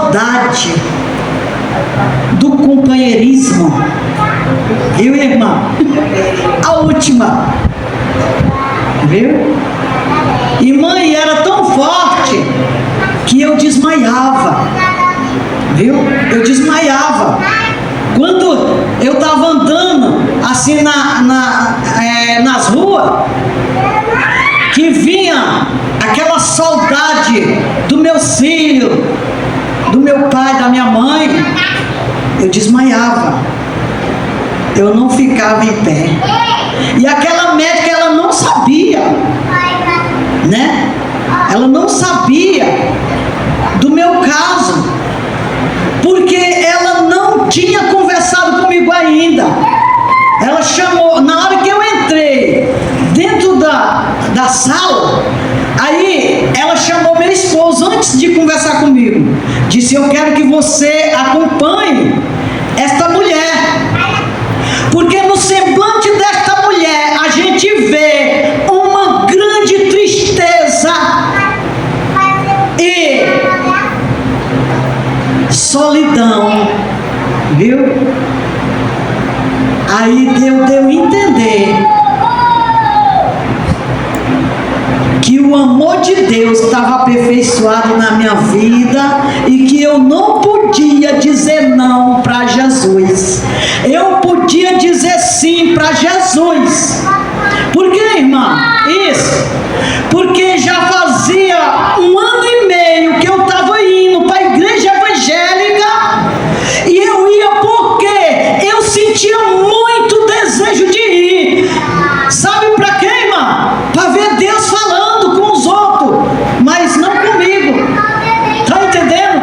saudade do companheirismo. Viu, irmã? A última. Viu? Irmã, e era tão forte que eu desmaiava. Viu? Eu desmaiava. Quando eu estava andando assim nas ruas, que vinha aquela saudade do meu filho, do meu pai, da minha mãe, eu desmaiava. Eu não ficava em pé. E aquela médica, ela não sabia, né? Ela não sabia do meu caso, porque ela não tinha conversado comigo ainda. Ela chamou, na hora que eu entrei dentro da sala, aí ela chamou meu esposo antes de conversar comigo. Disse: eu quero que você acompanhe esta mulher, porque no semblante desta mulher a gente vê uma grande tristeza e solidão, viu? Aí deu a entender que o amor de Deus estava aperfeiçoado na minha vida e que eu não podia dizer não para Jesus. Eu podia dizer sim para Jesus. Por que, irmã? Isso. Porque já fazia 1 ano e meio que eu estava indo para a igreja evangélica, e eu ia porque eu sentia muito desejo de ir. Sabe para quê, irmã? Para ver Deus falando com os outros, mas não comigo. Tá entendendo?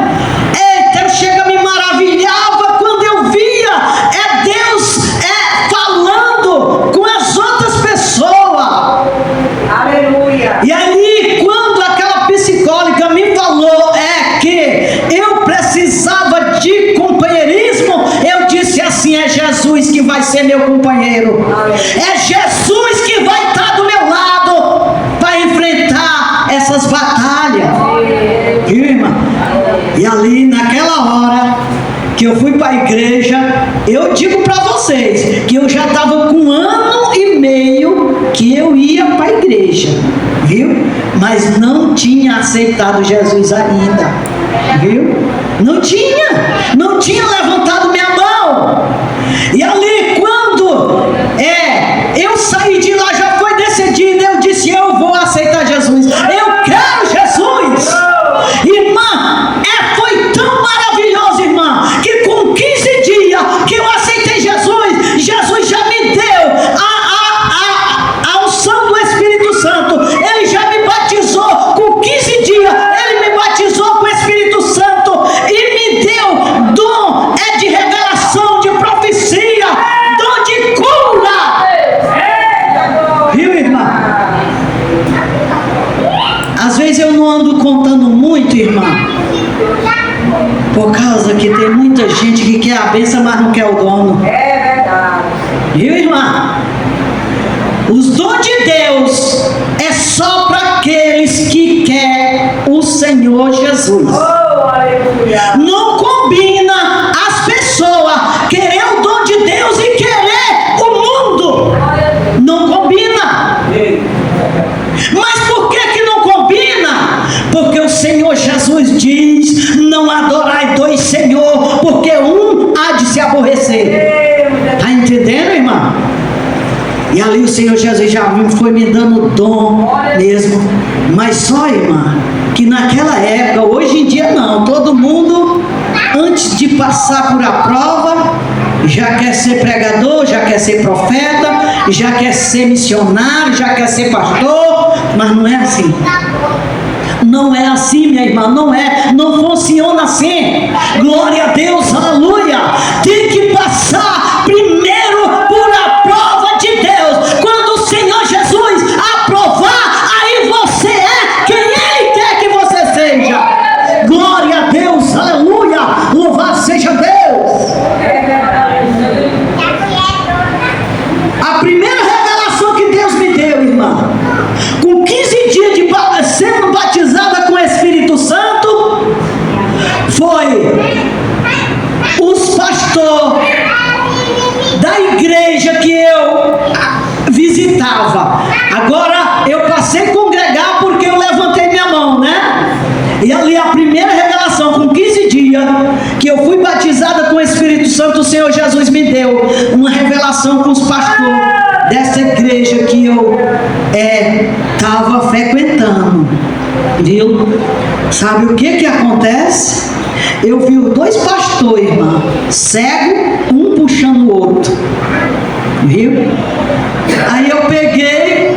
Eita, chega, me maravilhava quando eu via Deus falando com as outras pessoas. Aleluia. E aí, quando aquela psicóloga me falou que eu precisava de companheirismo, eu disse assim: é Jesus que vai ser meu companheiro. É Jesus que vai estar do meu lado para enfrentar essas batalhas. Viu, irmã? E ali, naquela hora que eu fui para a igreja, eu digo para vocês que eu já estava com 1 ano e meio que eu ia para a igreja, viu? Mas não tinha aceitado Jesus ainda, viu? Não tinha levantado minha mão. E ali, quando eu saí de lá, já foi decidido, eu disse: eu vou aceitar Jesus, eu quero Jesus. Irmã, foi tão maravilhoso, irmã, que com 15 dias que eu aceitei Jesus, Jesus já me deu a unção do Espírito Santo. Ele já me batizou com 15 dias, ele me batizou com o Espírito Santo e me deu dom de revelação, de profecia, dom de cura. Viu, irmã? Às vezes eu não ando contando muito, irmã, por causa que tem muita gente que quer a bênção, mas não quer o dono. É verdade. Viu, irmã? Os dons de Deus é só para aqueles que querem o Senhor Jesus. Oh, aleluia. Não combina as pessoas querer o dom de Deus e querer o mundo. Não combina. Mas por que não combina? Porque o Senhor Jesus diz: não adorai 2 senhores, porque um há de se aborrecer. Está entendendo, irmã? E ali o Senhor Jesus já foi me dando dom mesmo. Mas só, irmã, que naquela época, hoje em dia não, todo mundo, antes de passar por a prova, já quer ser pregador, já quer ser profeta, já quer ser missionário, já quer ser pastor. Mas não é assim. Não é assim, minha irmã, não funciona assim. Glória a Deus, aleluia. Tem que passar primeiro por a prova de Deus. Quando o Senhor Jesus aprovar, aí você é quem Ele quer que você seja. Glória a Deus, aleluia. Louvado seja Deus. A primeira revelação que Deus me deu, irmã, com 15 dias de sendo batizada com o Espírito Santo, foi os pastores da igreja que eu visitava. Agora eu passei a congregar porque eu levantei minha mão, né? E ali a primeira revelação, com 15 dias, que eu fui batizada com o Espírito Santo, o Senhor Jesus me deu uma revelação com os pastores dessa igreja que eu estava frequentando. Viu? Sabe o que acontece? Eu vi dois pastores, irmã, cego, um puxando o outro. Viu? Aí eu peguei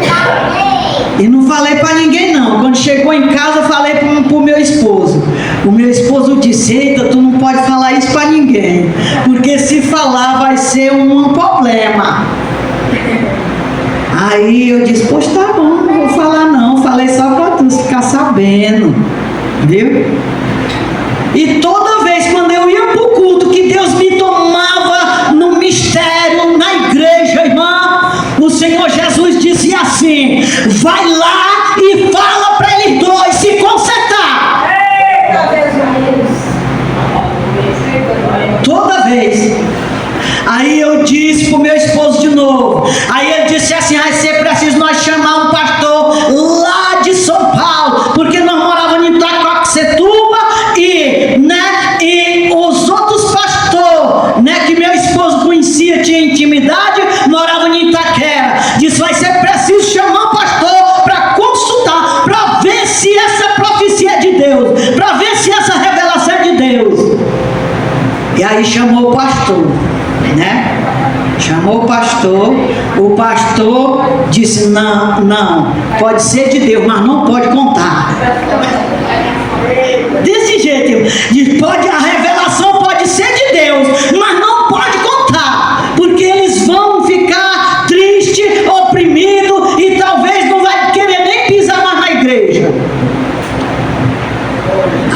e não falei para ninguém não. Quando chegou em casa, eu falei pro meu esposo. O meu esposo disse: eita, tu não pode falar isso para ninguém, porque se falar vai ser um problema. Aí eu disse: pois tá bom, não vou falar não. Falei só para tu ficar sabendo. Viu? E toda vez quando eu ia para o culto, que Deus me tomava no mistério, na igreja, irmã, o Senhor Jesus dizia assim: vai lá e fala para eles dois se consertar. Toda vez. Aí eu disse para o meu esposo de novo. Aí ele disse assim: vai ser preciso nós chamar um pastor lá de São Paulo, porque nós morávamos em Itacoaxetuba e os outros pastores, né, que meu esposo conhecia, tinha intimidade, moravam em Itaquera. Disse: vai ser preciso chamar um pastor para consultar, para ver se essa profecia é de Deus, para ver se essa revelação é de Deus. E aí chamou o pastor, né? Chamou o pastor disse: não, pode ser de Deus, mas não pode contar. Desse jeito, diz: a revelação pode ser de Deus, mas não pode contar, porque eles vão ficar tristes, oprimidos, e talvez não vai querer nem pisar mais na igreja.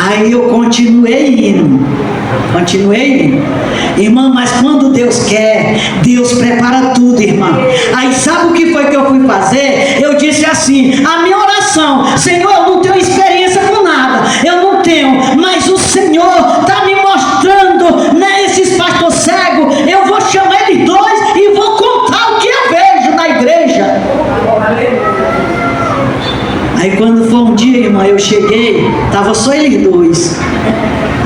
Aí eu continuei indo. Irmã, mas quando Deus quer, Deus prepara tudo, irmã. Aí sabe o que foi que eu fui fazer? Eu disse assim: a minha oração: Senhor, eu não tenho experiência com nada, eu não tenho, mas o Senhor está me mostrando, né, esses pastores cegos, eu vou chamar eles dois e vou contar o que eu vejo na igreja. Aí quando foi um dia, irmã, eu cheguei, estava só eles dois.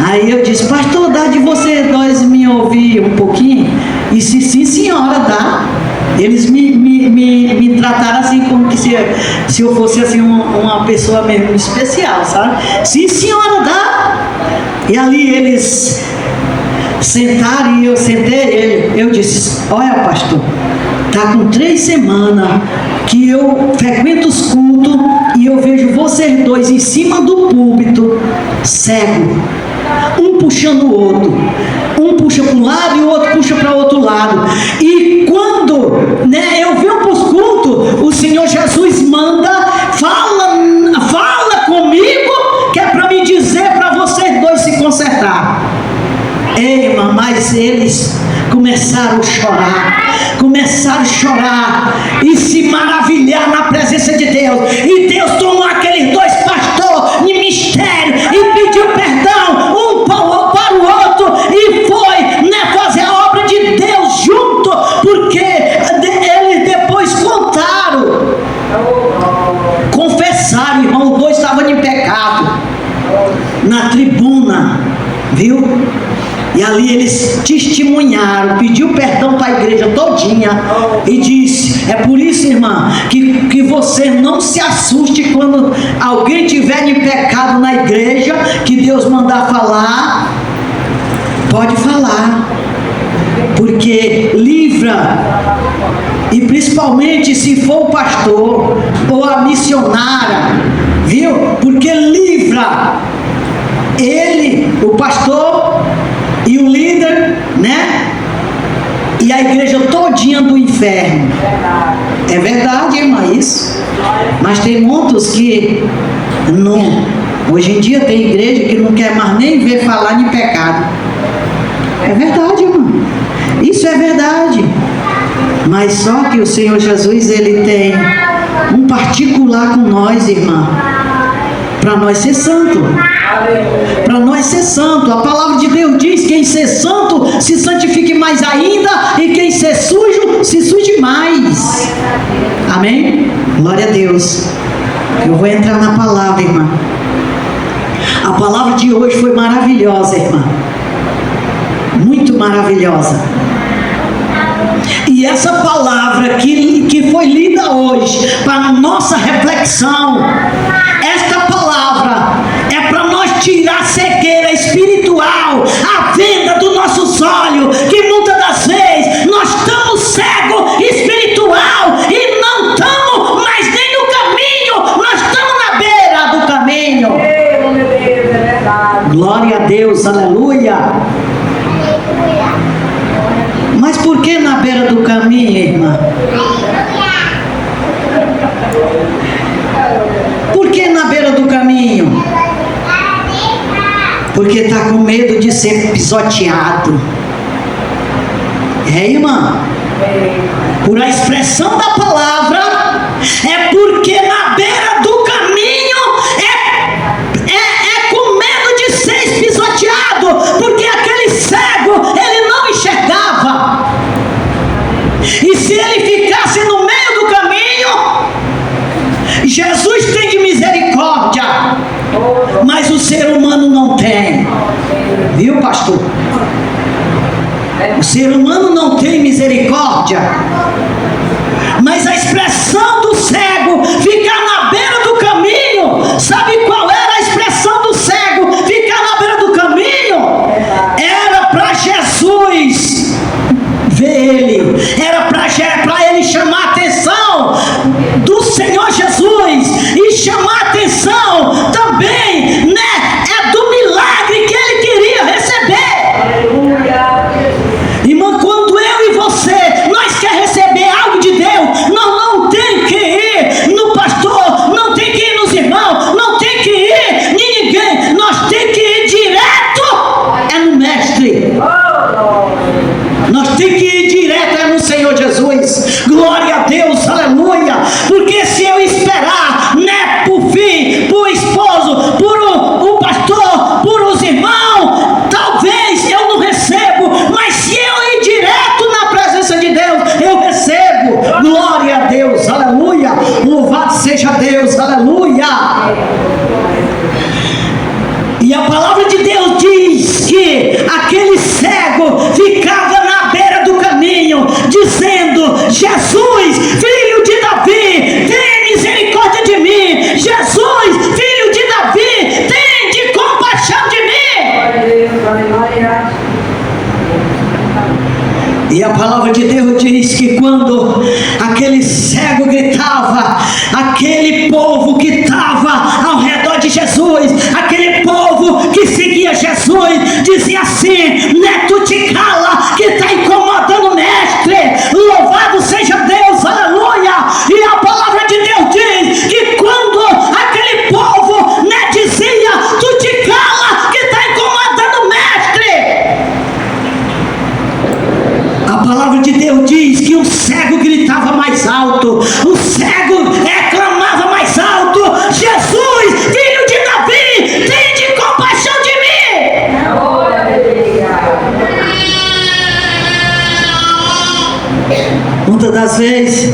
Aí eu disse: pastor, dá de vocês dois me ouvir um pouquinho? E disse: sim, senhora, dá. Eles me trataram assim, como que se eu fosse assim uma pessoa mesmo especial, sabe? Sim, senhora, dá. E ali eles sentaram e eu sentei. Eu disse: olha, pastor, está com 3 semanas que eu frequento os cultos e eu vejo vocês dois em cima do púlpito, cego, um puxando o outro, um puxa para um lado e o outro puxa para o outro lado. E quando, né, eu venho para os cultos, o Senhor Jesus manda: fala comigo, que é para me dizer para vocês dois se consertar. Ei, irmã, mas eles começaram a chorar e se maravilhar na presença de Deus. E Deus tomou aqueles dois pastores em mistério e pediu perdão um para o outro e foi, né, fazer a obra de Deus junto, porque eles depois confessaram, irmão, os dois estavam em pecado na tribuna, viu? E ali eles testemunharam, pediu perdão para a igreja todinha e disse: é por isso, irmã, que você não se assuste quando alguém tiver em pecado na igreja, que Deus mandar falar, pode falar, porque livra. E principalmente se for o pastor ou a missionária, viu? Porque livra ele, o pastor e o líder, né? E a igreja todinha do inferno. É verdade, irmã, isso. Mas tem muitos que não. Hoje em dia tem igreja que não quer mais nem ver falar em pecado. É verdade, irmã. Isso é verdade. Mas só que o Senhor Jesus, ele tem um particular com nós, irmã, para nós ser santo. Para nós ser santo. A palavra de Deus diz: quem ser santo se santifique mais ainda, e quem ser sujo se suje mais. Amém? Glória a Deus. Eu vou entrar na palavra, irmã. A palavra de hoje foi maravilhosa, irmã. Muito maravilhosa. E essa palavra que foi lida hoje, para a nossa reflexão, esta palavra é para nós tirar a cegueira espiritual, a venda dos nossos olhos, que muitas das vezes nós estamos cegos espiritual e não estamos mais nem no caminho, nós estamos na beira do caminho. Glória a Deus, aleluia. Mas por que na beira do caminho, irmã? Por que na beira do caminho? Porque está com medo de ser pisoteado. É, irmã? Por a expressão da palavra, é porque na beira do caminho é com medo de ser pisoteado, porque aquele cego, ele não enxergava. E se ele ficasse no meio do caminho, Jesus tem de misericórdia, mas o ser humano não tem. Viu, pastor? O ser humano não tem misericórdia. Mas a expressão do cego ficar na beira do caminho, sabe qual era a expressão do cego ficar na beira do caminho? Era para Jesus ver ele, era para ele chamar a atenção do Senhor Jesus, e chamar a atenção também, né, é do milagre que ele queria receber. Irmã, quando eu e você, nós quer receber algo de Deus, nós não tem que ir no pastor, não tem que ir nos irmãos, não tem que ir em ninguém, nós tem que ir direto no mestre. Nós tem que ir direto no Senhor Jesus. Glória a Deus, aleluia. Porque se eu esperar, né, por fim, por esposo, por o pastor, por os irmãos, talvez eu não recebo. Mas se eu ir direto na presença de Deus, eu recebo. Glória a Deus, aleluia. Louvado seja Deus, aleluia. E a palavra de Deus diz que aquele cego ficava na beira do caminho, dizendo: Jesus, filho de Davi, tem misericórdia de mim. Jesus, filho de Davi, tem de compaixão de mim. E a palavra de Deus diz que quando aquele cego gritava, aquele povo que estava ao redor de Jesus, aquele povo que seguia Jesus, dizia assim: Neto, te cala, que está incomodando o mestre. Louvado seja Deus, aleluia. E a palavra de Deus diz que quando aquele povo, né, dizia: tu te cala, que está incomodando o mestre, a palavra de Deus diz que o cego gritava mais alto, o cego clamava mais alto: Jesus, filho de Davi, tem de compaixão de mim. Muitas das vezes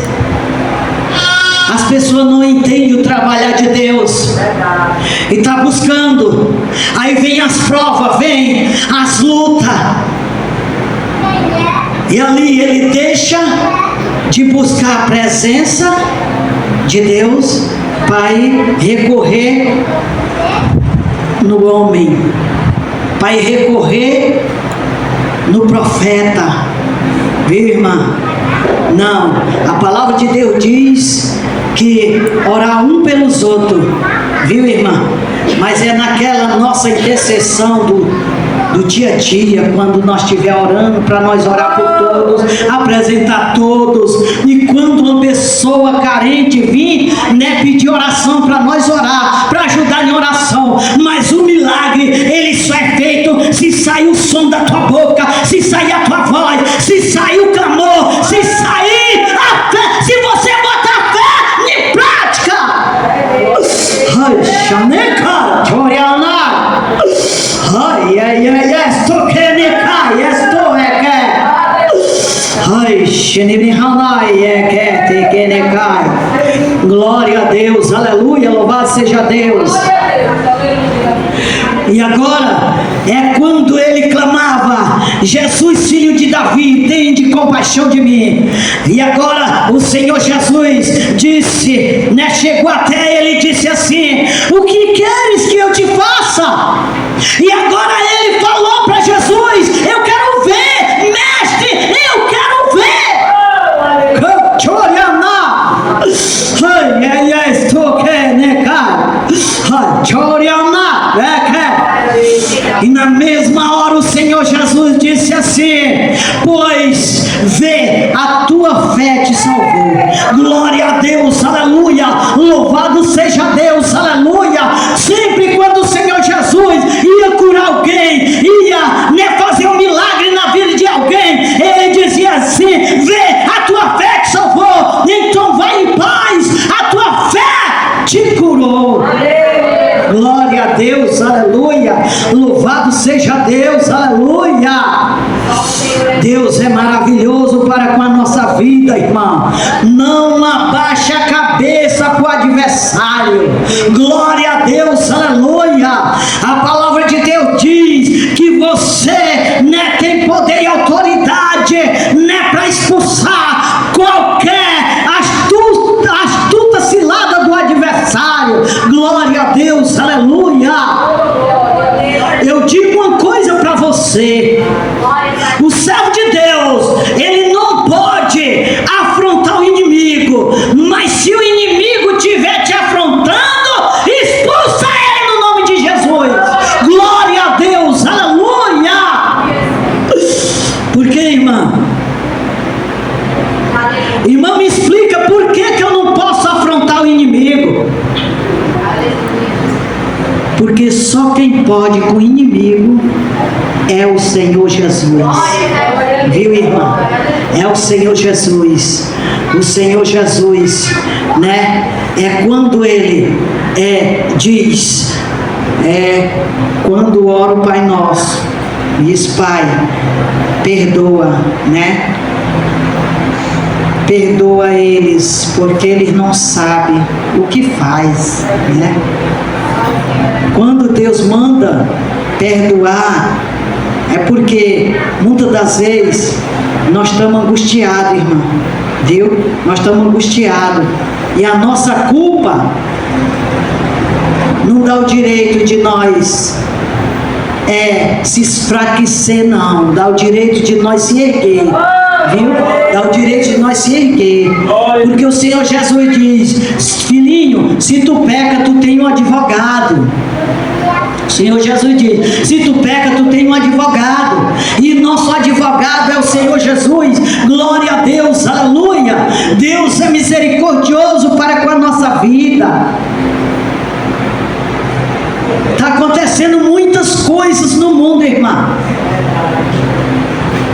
as pessoas não entendem o trabalhar de Deus e está buscando, aí vem as provas, vem as lutas, e ali ele deixa de buscar a presença de Deus para recorrer no homem, para recorrer no profeta. Viu, irmã? Não, a palavra de Deus diz que orar um pelos outros, viu, irmã? Mas é naquela nossa intercessão do dia a dia, quando nós estiver orando, para nós orar por todos, apresentar todos. E quando uma pessoa carente vir, né, pedir oração para nós orar, para ajudar em oração. Mas o milagre, ele só é feito se sair o som da tua boca, se sair a tua voz, se sair o clamor, se sair a fé, se você botar a fé em prática. Ai, chaneca. estou que ne cai, estou é que. Ai, xenibihanai é que ne cai. Glória a Deus, aleluia, louvado seja Deus. E agora é quando ele clamava: Jesus, filho de Davi, tende compaixão de mim. E agora o Senhor Jesus disse, né, chegou até ele e disse assim: o que queres que eu te faça? E agora ele falou para Jesus: eu quero ver, mestre, eu quero ver. E na mesma hora o Senhor Jesus disse assim: pois vê, a tua fé te salvou. Glória a Deus, aleluia, louvado seja Deus, aleluia. Sempre quando o Senhor Jesus ia curar alguém, ia, né, fazer um milagre na vida de alguém, ele dizia assim: vê, a tua fé te salvou, então vai em paz, a tua fé te curou. Glória a Deus, aleluia, louvado seja Deus, aleluia. Deus é maravilhoso para com a nossa vida, irmão. Não abaixe a cabeça para o adversário. Glória a Deus, aleluia. A palavra de Deus diz que você, né, tem poder e autoridade, né, para expulsar qualquer astuta cilada do adversário. Glória a Deus, aleluia. Eu digo uma coisa para você: o servo de Deus, ele não pode afrontar o inimigo, mas se o inimigo estiver te afrontando, expulsa ele no nome de Jesus. Glória a Deus, aleluia. Por que, irmã? Irmã, me explica por que eu não posso afrontar o inimigo. Porque só quem pode com o inimigo é o Senhor Jesus. Viu, irmão? É o Senhor Jesus. O Senhor Jesus, né? É quando ele diz, quando ora o Pai Nosso, diz: Pai, perdoa, né? Perdoa eles, porque eles não sabem o que faz, né? Quando Deus manda perdoar, é porque muitas das vezes nós estamos angustiados, irmão, viu? Nós estamos angustiados, e a nossa culpa não dá o direito de nós se esfraquecer, não. Dá o direito de nós se erguer, viu? Dá o direito de nós se erguer, porque o Senhor Jesus diz: filhinho, se tu peca, tu tem um advogado. O Senhor Jesus diz: se tu peca, tu tem um advogado, e nosso advogado é o Senhor Jesus. Glória a Deus, aleluia. Deus é misericordioso para com a nossa vida. Está acontecendo muitas coisas no mundo, irmã.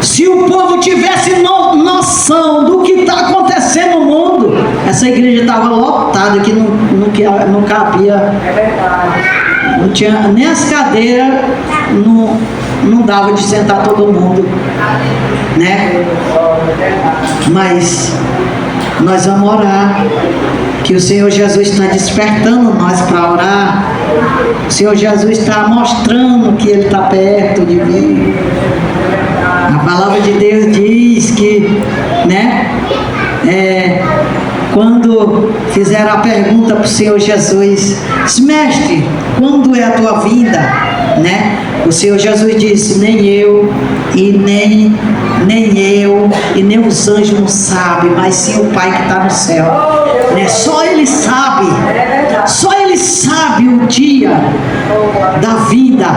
Se o povo tivesse noção do que está acontecendo no mundo, essa igreja estava lotada, que não cabia. É verdade. Não tinha nem as cadeiras, não dava de sentar todo mundo, né? Mas nós vamos orar, que o Senhor Jesus está despertando nós para orar. O Senhor Jesus está mostrando que Ele está perto de mim. A palavra de Deus diz que, né, quando fizeram a pergunta para o Senhor Jesus, mestre, quando é a tua vinda, né? O Senhor Jesus disse: nem eu e nem os anjos não sabem, mas sim o Pai que está no céu, né? Só Ele sabe, só Ele sabe o dia da vida,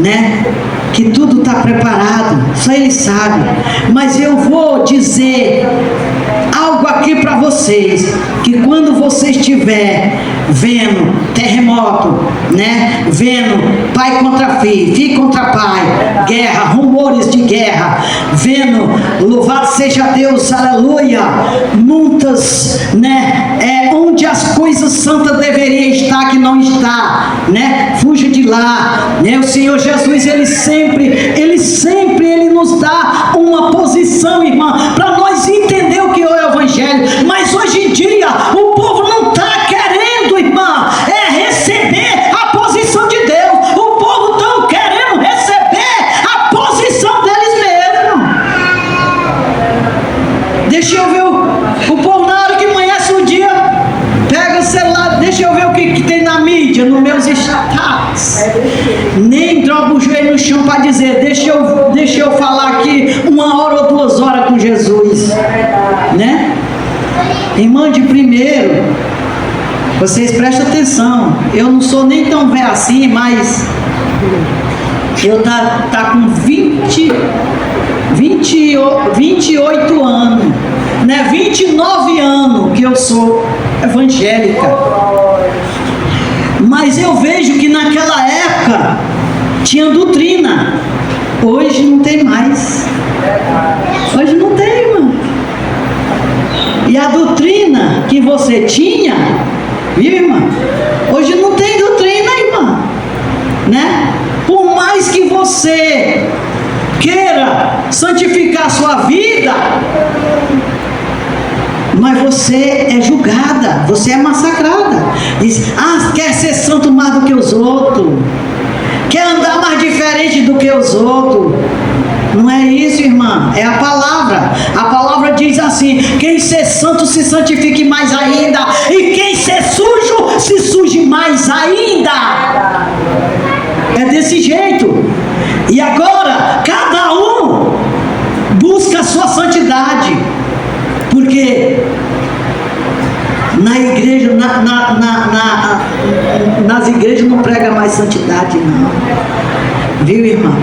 né? Que tudo está preparado, só Ele sabe. Mas eu vou dizer algo aqui aqui para vocês que quando você estiver vendo terremoto, né? Vendo pai contra filho contra pai, guerra, rumores de guerra, vendo, louvado seja Deus, aleluia, muitas, né? Onde as coisas santas deveriam estar que não está, né? Fuja de lá, né? O Senhor Jesus, ele sempre nos dá uma posição, irmã, para nós entender o que é o Evangelho. Mas hoje em dia o povo não está querendo, irmã, receber a posição de Deus. O povo está querendo receber a posição deles mesmos. Deixa eu ver o povo na hora que amanhece um dia, pega o celular, deixa eu ver o que tem na mídia, nos meus status. Nem droga o joelho no chão para dizer, deixa eu falar aqui 1 hora ou 2 horas com Jesus, né? Irmã, de primeiro, vocês prestem atenção, eu não sou nem tão velho assim, mas eu tá com 28 anos, né? 29 anos que eu sou evangélica. Mas eu vejo que naquela época tinha doutrina. Hoje não tem mais. Hoje não tem, irmão. E a doutrina que você tinha, viu, irmã? Hoje não tem doutrina, irmã, né? Por mais que você queira santificar a sua vida, mas você é julgada, você é massacrada. Diz, quer ser santo mais do que os outros, quer andar mais diferente do que os outros. Não é isso, irmã, é a palavra. A palavra diz assim: quem ser santo se santifique mais ainda, e quem ser sujo se suje mais ainda. É desse jeito. E agora cada um busca a sua santidade, porque na igreja, nas igrejas não prega mais santidade, não. Viu, irmã?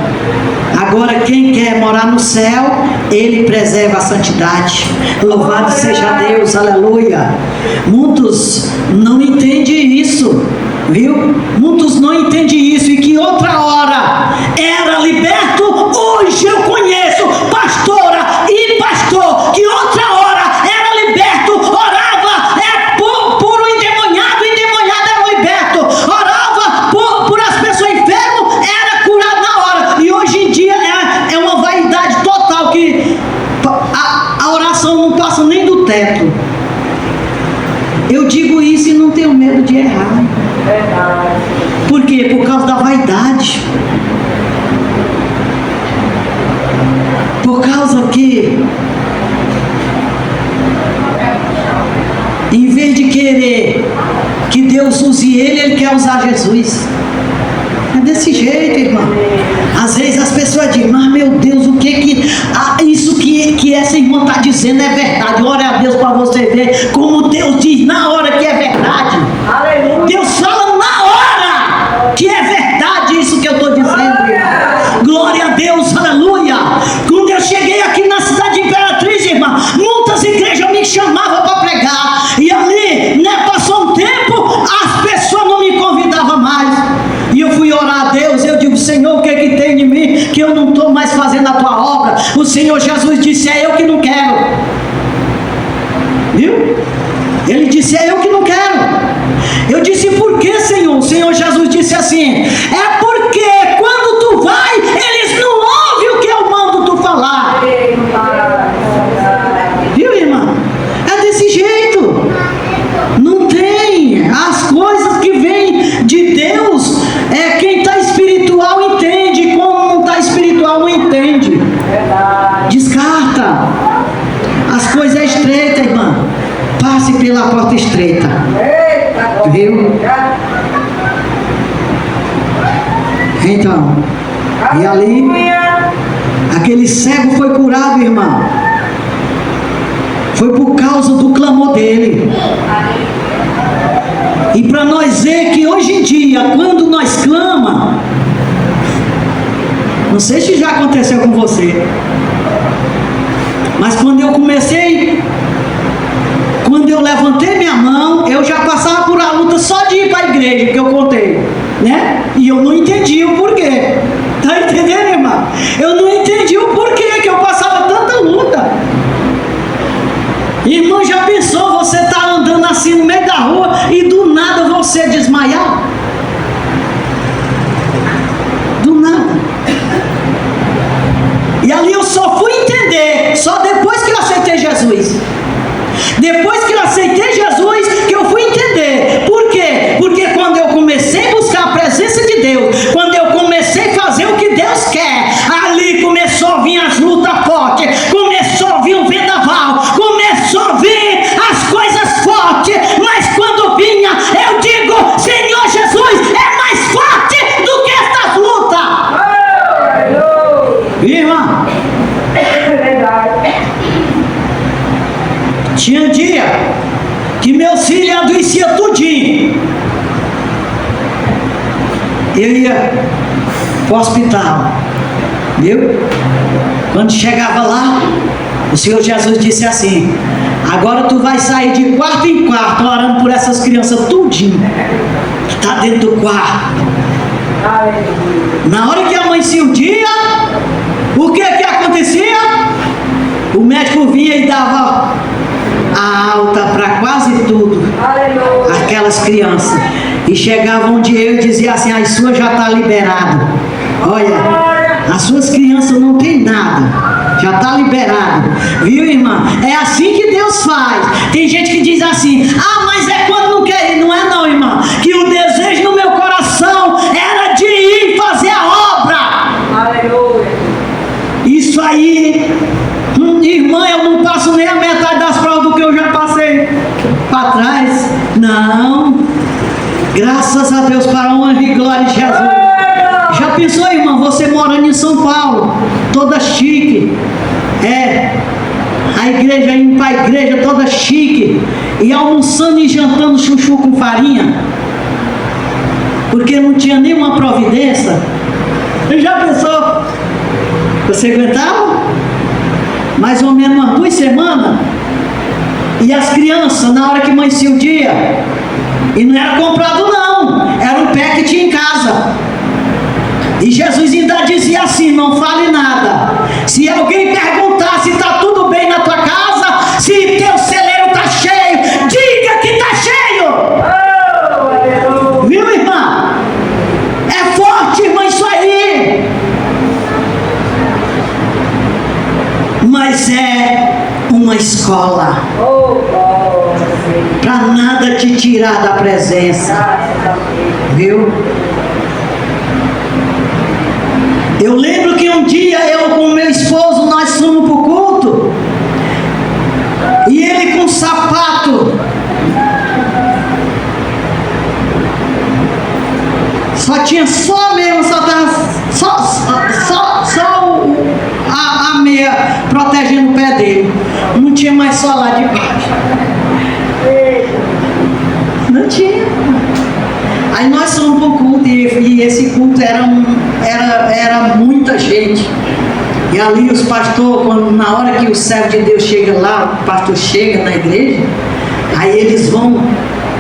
Agora quem quer morar no céu, ele preserva a santidade. Louvado seja Deus, aleluia. Muitos não entendem isso, viu? Muitos não entendem isso, e que outra hora era liberto, hoje eu conheço pastora e pastor que outra hora era liberto, orava por um endemoniado, o endemoniado era liberto, orava por as pessoas enfermas, era curado na hora. E hoje em dia é uma vaidade total, que a oração não passa nem do teto. Eu digo isso e não tenho medo de errar. Por quê? Por causa da vaidade. Por causa que, em vez de querer que Deus use ele quer usar Jesus. É desse jeito, irmão. Às vezes as pessoas dizem, mas meu Deus, o que isso que essa irmã está dizendo é verdade. Glória a Deus, para você ver como Deus diz na hora que é verdade. Aleluia. Deus fala na hora que é verdade isso que eu estou dizendo, irmão. Glória a Deus, aleluia. Quando eu cheguei aqui na cidade de Imperatriz, irmã, muitas igrejas me chamavam para pregar, e ali, né, passou um tempo, as pessoas não me convidavam mais, e eu fui orar a Deus. Eu digo, Senhor, o que tem de mim que eu não estou mais fazendo a tua obra? O Senhor Jesus disse, é eu que não quero. Viu? Ele disse, é eu que não quero. Eu disse, por que, Senhor? O Senhor Jesus disse assim, é porque quando tu vai, eles não ouvem o que eu mando tu falar. Viu, irmã? É desse jeito. Não tem. As coisas que vêm de Deus, quem está espiritual entende, como não está espiritual não entende. Descarta. As coisas estreitas, irmã, passe pela porta estreita. Viu? Então, e ali, aquele cego foi curado, irmão. Foi por causa do clamor dele. E para nós ver que hoje em dia, quando nós clamamos, não sei se já aconteceu com você, mas quando eu comecei eu levantei minha mão, eu já passava por a luta só de ir para a igreja, que eu contei, né? E eu não entendi o porquê. Tá entendendo, irmão? Eu não entendi o porquê que eu passava tanta luta. Irmão, já pensou você tá andando assim no meio da rua e do nada você desmaiar? Do nada. E ali eu só fui entender, só depois que eu aceitei Jesus. Depois que eu aceitei Jesus, que eu fui entender. Por quê? Porque quando eu comecei a buscar a presença de Deus, quando eu comecei a fazer o que Deus quer, ali começou a vir as lutas fortes, começou a vir o vendaval, começou a vir as coisas fortes. Mas quando vinha, eu digo: Senhor Jesus é mais forte do que estas lutas. Irmã, tinha dia que meus filhos adoeciam tudinho. Eu ia para o hospital, viu? Quando chegava lá, o Senhor Jesus disse assim: agora tu vai sair de quarto em quarto orando por essas crianças tudinho que está dentro do quarto. Na hora que amanhecia o dia, o que acontecia? O médico vinha e dava a alta para quase tudo. Aquelas crianças. E chegava um dia e dizia assim: a sua já está liberado. Olha, as suas crianças não tem nada, já está liberado. Viu, irmã? É assim que Deus faz. Tem gente que diz assim: ah, mas é quando não quer ir. Não é não, irmã. Que o desejo no meu coração era de ir fazer a obra. Aleluia. Isso aí, irmã, eu não passo nem a metade das provas do que eu já passei para trás. Não. Graças a Deus, para a honra e glória de Jesus. Já pensou, irmã, você morando em São Paulo, toda chique, a igreja, indo para a igreja toda chique, e almoçando e jantando chuchu com farinha, porque não tinha nenhuma providência? Já pensou? Você aguentava? Mais ou menos umas 2 semanas. E as crianças, na hora que amanhecia o dia, e não era comprado não, era um pé que tinha em casa. E Jesus ainda dizia assim: não fale nada. Se alguém perguntar se está tudo bem na tua casa, se teu celeiro está cheio, diga que está cheio. Viu, irmã? É forte, irmã, isso aí. Mas é uma escola para nada te tirar da presença. Viu? Eu lembro que um dia eu com meu esposo, nós fomos para o culto, e ele com sapato, só tinha só mesmo, a meia protegendo o pé dele, não tinha mais só lá de baixo, não tinha. Aí nós fomos para o culto, e esse culto era muita gente. E ali os pastores, na hora que o servo de Deus chega lá, o pastor chega na igreja, aí eles vão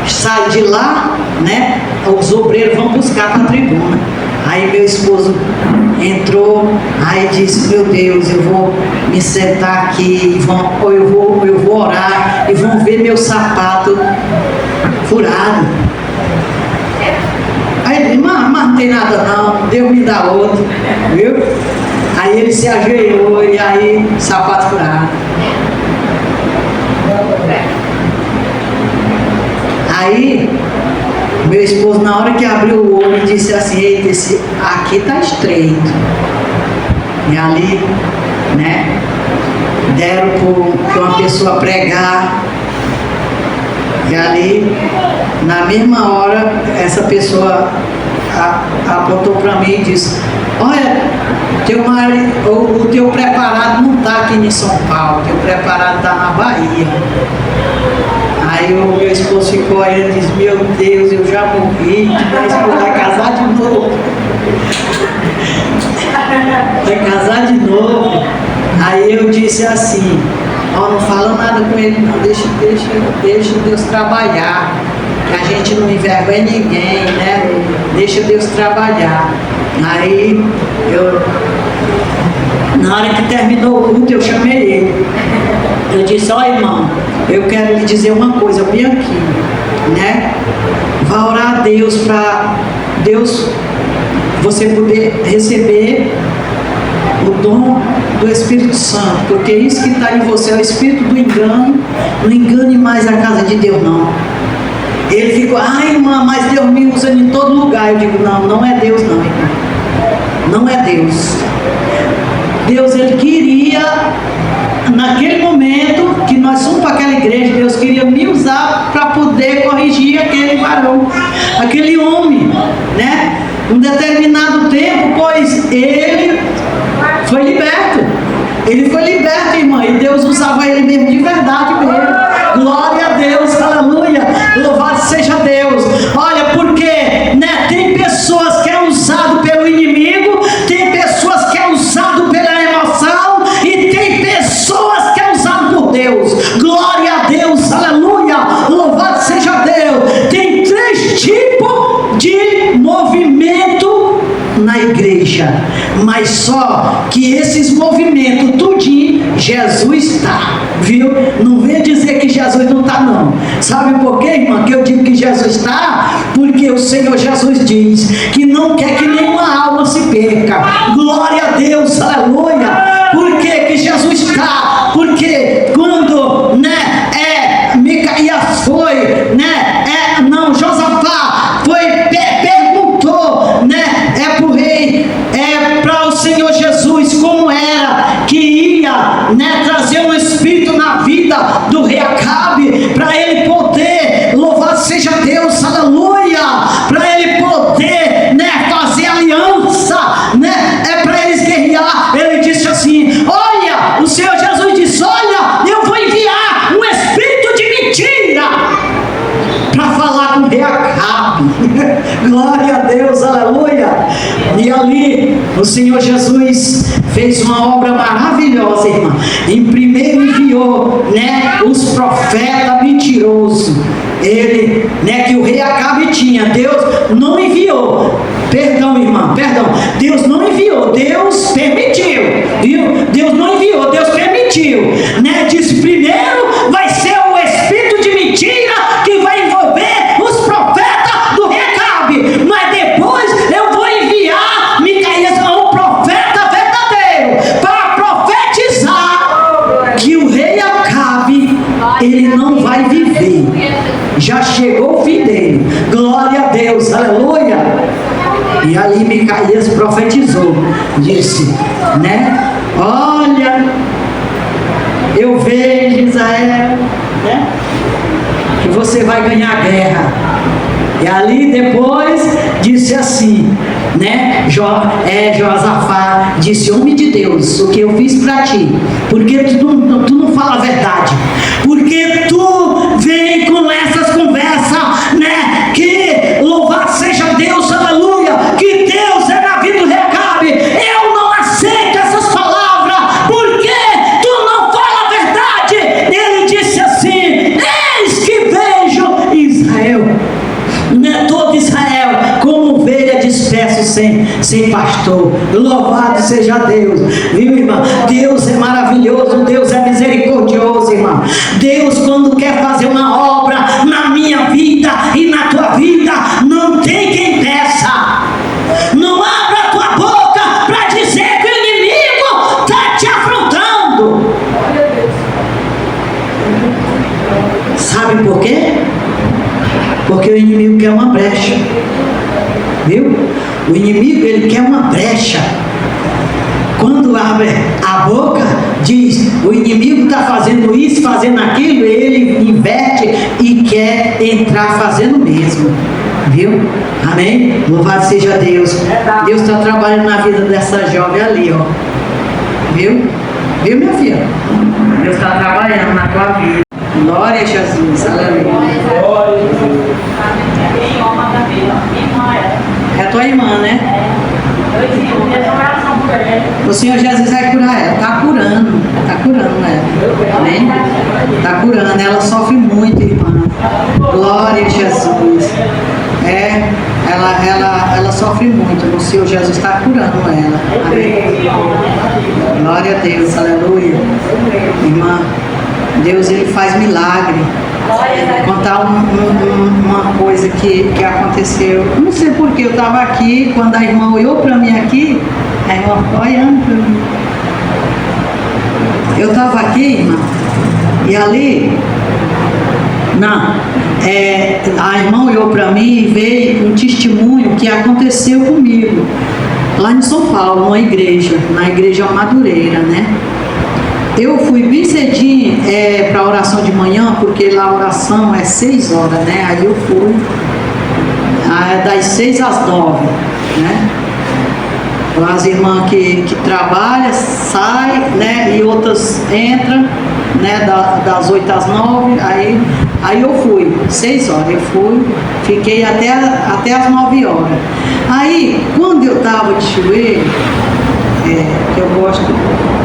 sair de lá, né? Os obreiros vão buscar para a tribuna. Aí meu esposo entrou, aí disse: meu Deus, eu vou me sentar aqui, eu vou orar, e vão ver meu sapato furado. Aí ele: mas não tem nada não, Deus me dá outro, viu? Aí ele se ajoelhou, e aí sapato furado. Aí meu esposo, na hora que abriu o olho, disse assim: eita, esse aqui está estreito. E ali, né, deram para uma pessoa pregar. E ali, na mesma hora, essa pessoa apontou para mim e disse: olha, o teu preparado não está aqui em São Paulo, o teu preparado está na Bahia. Aí o meu esposo ficou aí e disse: meu Deus, eu já morri, meu esposo vai casar de novo. Vai casar de novo. Aí eu disse assim: Ó, não fala nada com ele não, deixa Deus trabalhar, que a gente não envergonha ninguém, né? Deixa Deus trabalhar. Aí na hora que terminou o culto, eu chamei ele. Eu disse: ó, irmão, eu quero lhe dizer uma coisa, eu vim aqui, né? Vá orar a Deus para Deus, você poder receber o dom do Espírito Santo, porque isso que está em você é o espírito do engano. Não engane mais a casa de Deus, não. Ele ficou: ai, irmã, mas Deus me usa em todo lugar. Eu digo: não, não é Deus não, irmão. Não é Deus. Deus, ele queria, naquele momento que nós fomos para aquela igreja, Deus queria me usar para poder corrigir aquele varão, aquele homem, né? Um determinado tempo, pois ele foi liberto. Ele foi liberto, irmã, e Deus usava ele mesmo de verdade mesmo. Glória a Deus, aleluia. Louvado seja Deus. Olha, porque, né, tem pessoas que é usado pelo inimigo, tem pessoas que é usado pela emoção, e tem pessoas que é usado por Deus. Glória a Deus, aleluia. Louvado seja Deus. Tem 3 tipos de movimento na igreja, mas só que esses movimentos tudinho Jesus está, viu? Não venha dizer que Jesus não está, não. Sabe por quê, irmã, que eu digo que Jesus está? Porque o Senhor Jesus diz que não quer que nenhuma alma se perca. Glória a Deus, aleluia. Por que que Jesus está? Porque quando, né, Micaías foi, né, Josafá foi, perguntou, né, para o rei, para o Senhor Jesus, como era que ia, né, trazer um espírito na vida do rei Acabe, para ele poder, louvado seja Deus, aleluia, para ele poder, né, fazer aliança, né, para eles guerrear. Ele disse assim: olha, o Senhor Jesus disse: olha, eu vou enviar um espírito de mentira para falar com o rei Acabe. Glória a Deus, aleluia. E ali o Senhor Jesus fez uma obra maravilhosa, irmã. Em primeiro enviou, né, os profetas mentirosos. Ele, né, que o rei Acabe tinha. Deus não enviou. Perdão, irmã, perdão. Deus não enviou, Deus permitiu, viu? Deus não enviou, Deus permitiu, né? Disse: primeiro vai ser o espírito de mentira que vai envolver os profetas do rei Acabe, mas depois eu vou enviar Micaías, um profeta verdadeiro, para profetizar que o rei Acabe, ele não vai viver. Já chegou o fim dele. Glória a Deus, aleluia. E aí Micaías profetizou, disse, né? Olha, eu vejo, Israel, né, que você vai ganhar a guerra. E ali depois disse assim, né? Josafá disse: homem de Deus, o que eu fiz para ti? Porque tu não fala a verdade, porque tu vem com essas conversas, né? Que louvado seja Deus, aleluia, que Deus é na vida do rei Acabe. Eu não aceito essas palavras, porque tu não fala a verdade. Ele disse assim: eis que vejo Israel, né, todo Israel como ovelha disperso sem pastor. Louvado seja Deus, viu, irmã? Deus é maravilhoso, Deus é misericordioso, irmã. Deus, quando quer fazer uma obra na minha vida e na tua vida, não tem quem peça. Não abra a tua boca para dizer que o inimigo está te afrontando. Sabe por quê? Porque o inimigo quer uma brecha, viu? O inimigo, ele quer uma brecha. Quando abre a boca, diz: o inimigo está fazendo isso, fazendo aquilo, ele inverte e quer entrar fazendo o mesmo, viu? Amém? Louvado seja Deus. Deus está trabalhando na vida dessa jovem ali, ó. Viu? Viu, minha filha? Deus está trabalhando na tua vida. Glória a Jesus, aleluia. tua irmã, né? O Senhor Jesus vai curar ela. Está curando ela. Amém? Está curando. Ela sofre muito, irmã. Glória a Jesus. Ela sofre muito. O Senhor Jesus está curando ela. Amém? Glória a Deus. Aleluia. Irmã, Deus, Ele faz milagre. Vou contar uma coisa que aconteceu. Não sei porquê, eu estava aqui, quando a irmã olhou para mim aqui, a irmã ficou olhando para mim. Eu estava aqui, irmã, e ali, a irmã olhou para mim e veio um testemunho que aconteceu comigo, lá em São Paulo, numa igreja, na igreja Madureira, né? Eu fui bem cedinho para a oração de manhã, porque lá a oração é 6 horas, né? Aí eu fui das 6 às 9, né? As irmãs que trabalham, saem, né? E outras entram, né? Das 8 às 9, aí eu fui, 6 horas, eu fui, fiquei até as 9 horas. Aí, quando eu estava de joelho,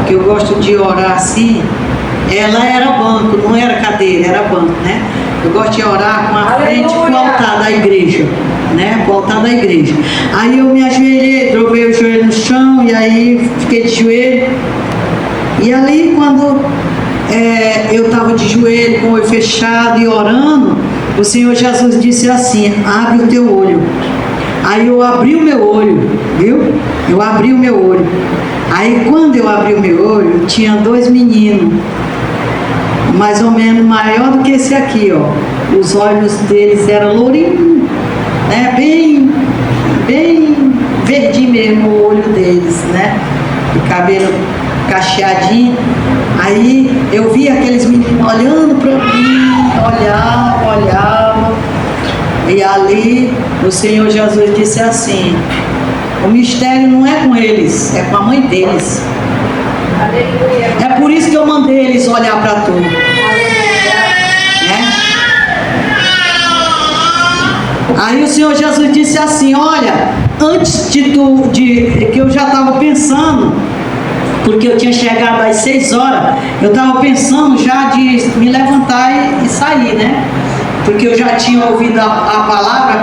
que eu gosto de orar assim, ela era banco, não era cadeira, era banco, né? Eu gosto de orar com a frente com o altar da igreja, né? Com o altar da igreja. Aí eu me ajoelhei, dobrei o joelho no chão e aí fiquei de joelho. E ali quando eu estava de joelho, com o olho fechado e orando, o Senhor Jesus disse assim: abre o teu olho. Aí eu abri o meu olho, viu? Eu abri o meu olho. Aí quando eu abri o meu olho, tinha 2 meninos, mais ou menos maior do que esse aqui, ó. Os olhos deles eram lourinhos, né? Bem verdinho mesmo o olho deles, né? O cabelo cacheadinho. Aí eu vi aqueles meninos olhando para mim, olhavam. E ali o Senhor Jesus disse assim: o mistério não é com eles, é com a mãe deles. É por isso que eu mandei eles olhar para tu. Né? Aí o Senhor Jesus disse assim: olha, antes que eu já estava pensando, porque eu tinha chegado às 6 horas, eu estava pensando já de me levantar e sair, né? Porque eu já tinha ouvido a palavra,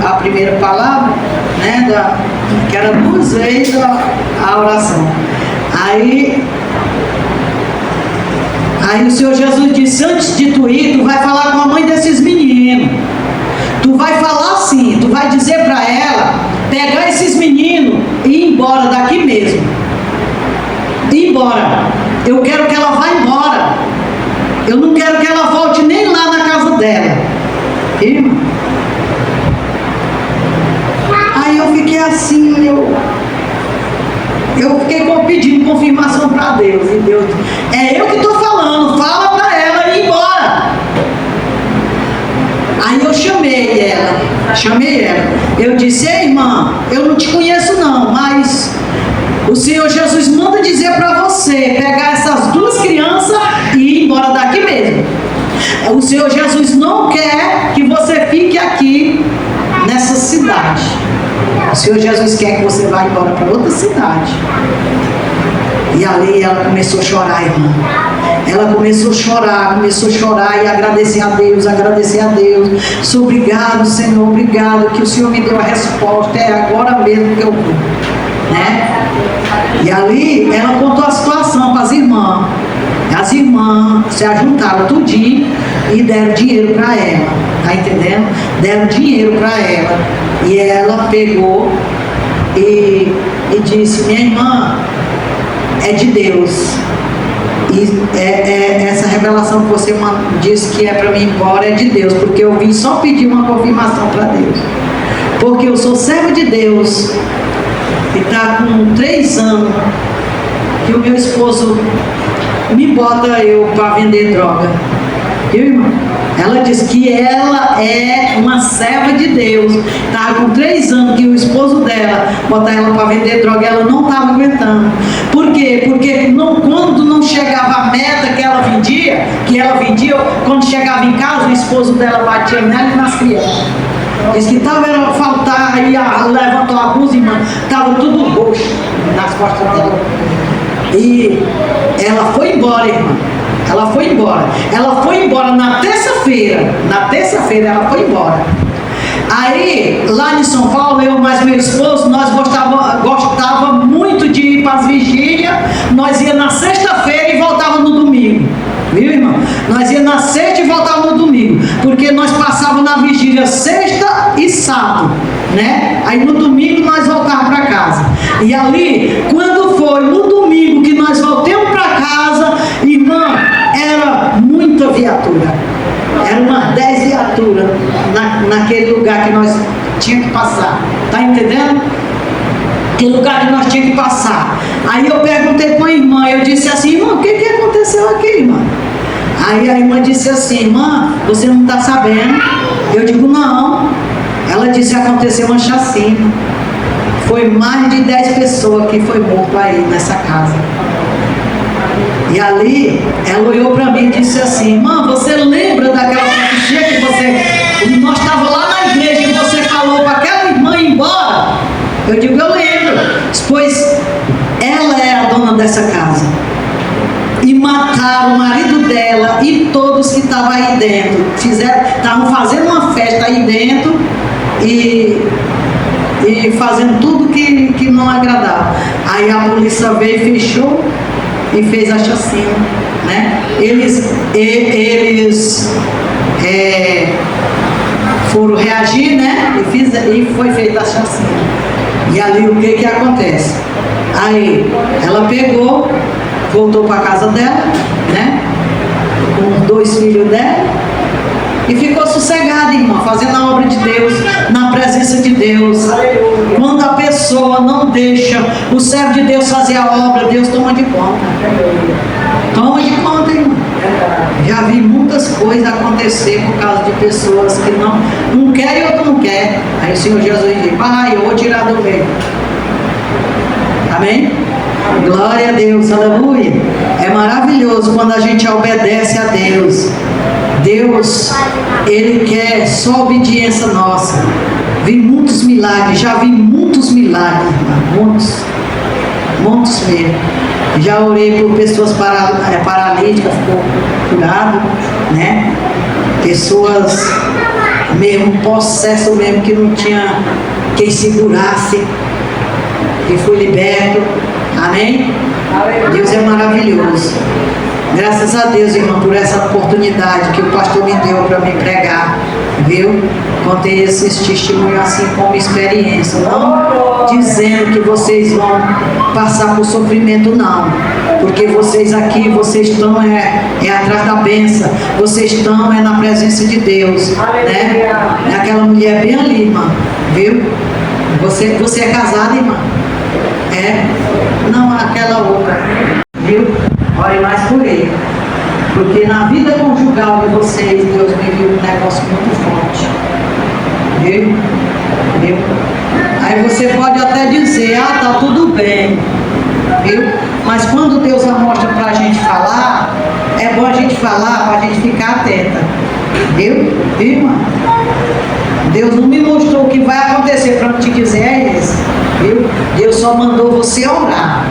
a primeira palavra, né, que era 2 vezes a oração. Aí o Senhor Jesus disse: antes de tu ir, tu vai falar com a mãe desses meninos. Tu vai falar assim, tu vai dizer para ela pegar esses meninos e ir embora daqui mesmo. Ir embora. Eu quero que ela vá embora. Eu não quero que ela volte nem lá na casa dela. Irmã? Aí eu fiquei assim, eu fiquei pedindo confirmação para Deus. E Deus, é eu que estou falando, fala para ela ir embora. Aí eu chamei ela. Eu disse: ei, irmã, eu não te conheço não, mas o Senhor Jesus manda dizer para você pegar essas 2 crianças e ir embora daqui mesmo. O Senhor Jesus não quer que você fique aqui nessa cidade. O Senhor Jesus quer que você vá embora para outra cidade. E ali ela começou a chorar, irmã. Ela começou a chorar e agradecer a Deus. Obrigado, Senhor, obrigado que o Senhor me deu a resposta. É agora mesmo que eu vou, né? E ali ela contou a situação para as irmãs. As irmãs se ajuntaram tudinho e deram dinheiro para ela, tá entendendo? Deram dinheiro para ela. E ela pegou e disse: minha irmã, é de Deus. E essa revelação que você disse que é para mim ir embora é de Deus, porque eu vim só pedir uma confirmação para Deus. Porque eu sou serva de Deus e está com 3 anos que o meu esposo me bota eu para vender droga. Viu, irmão? Ela diz que ela é uma serva de Deus. Estava com 3 anos que o esposo dela botar ela para vender droga, ela não estava aguentando. Por quê? Porque quando não chegava a meta que ela vendia, quando chegava em casa, o esposo dela batia nela e nas crianças. Diz que estava era faltar, aí levantou a blusa, irmã, estava tudo roxo nas costas dela. E ela foi embora, irmã. Ela foi embora. Ela foi embora na terça-feira. Na terça-feira ela foi embora. Aí, lá em São Paulo, eu mais meu esposo, nós gostava muito de ir para as vigílias. Nós ia na sexta-feira e voltava no domingo. Viu, irmão? Nós ia na sexta e voltava no domingo. Porque nós passávamos na vigília sexta e sábado, né? Aí no domingo nós voltávamos para casa. E ali, quando foi no domingo que nós voltamos para casa, irmã, era muita viatura. Era umas 10 viaturas naquele lugar que nós tínhamos que passar. Tá entendendo? Aquele lugar que nós tínhamos que passar. Aí eu perguntei para a irmã, eu disse assim, irmã, o que aconteceu aqui, irmã? Aí a irmã disse assim, irmã, você não está sabendo? Eu digo, não. Ela disse, aconteceu uma chacina. Foi mais de 10 pessoas que foi morto aí nessa casa. E ali, ela olhou para mim e disse assim, irmã, você lembra daquela profecia que você... Nós estávamos lá na igreja e você falou para aquela irmã ir embora? Eu digo, eu lembro. Pois ela é a dona dessa casa. E mataram o marido dela e todos que estavam aí dentro. Estavam fazendo uma festa aí dentro e fazendo tudo que não agradava. Aí a polícia veio e fechou e fez a chacina, né? Eles foram reagir, né? E foi feita a chacina. E ali o que acontece? Aí ela pegou, voltou para a casa dela, né? Com os 2 filhos dela. E ficou sossegada, irmã, fazendo a obra de Deus, na presença de Deus. Quando a pessoa não deixa o servo de Deus fazer a obra, Deus toma de conta. Toma de conta, irmã. Já vi muitas coisas acontecer por causa de pessoas que não querem ou não querem. Aí o Senhor Jesus diz, pai, eu vou tirar do meio. Amém? Glória a Deus, aleluia. É maravilhoso quando a gente obedece a Deus. Deus, Ele quer só obediência nossa. Vi muitos milagres, já vi muitos milagres, muitos mesmo. Já orei por pessoas paralíticas, ficou curado, né? Pessoas mesmo possesso mesmo, que não tinha quem segurasse, e fui liberto. Amém? Deus é maravilhoso. Graças a Deus, irmão, por essa oportunidade que o pastor me deu para me pregar, viu? Contei esses testemunhos assim como experiência, não dizendo que vocês vão passar por sofrimento, não, porque vocês aqui, vocês estão atrás da bênção, vocês estão na presença de Deus, né? Aquela mulher bem ali, irmã, viu? Você é casada, irmã? É? Não, aquela outra, viu? Ore mais por ele, porque na vida conjugal de vocês, Deus me viu um negócio muito forte, viu? Viu? Aí você pode até dizer, tá tudo bem, viu? Mas quando Deus mostra pra gente falar, é bom a gente falar para a gente ficar atenta, viu? Viu, irmã? Deus não me mostrou o que vai acontecer para te dizer é isso, viu? Deus só mandou você orar,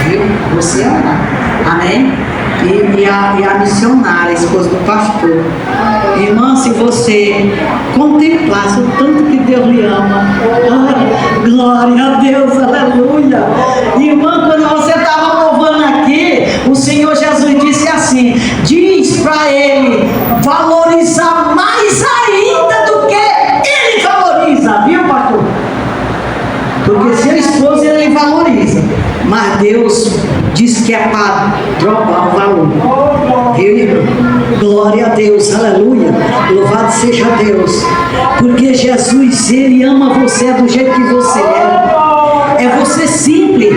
viu? Você orar. Amém? E a missionária, a esposa do pastor. Irmã, se você contemplasse o tanto que Deus lhe ama, glória a Deus, aleluia. Irmã, quando você estava louvando aqui, o Senhor Jesus disse assim, diz para ele valorizar mais ainda do que ele valoriza, viu, pastor? Porque seu esposo ele valoriza, mas Deus diz que é para drogar o valor. Viu, irmão? Glória a Deus, aleluia. Louvado seja Deus. Porque Jesus, Ele ama você do jeito que você é. É você simples.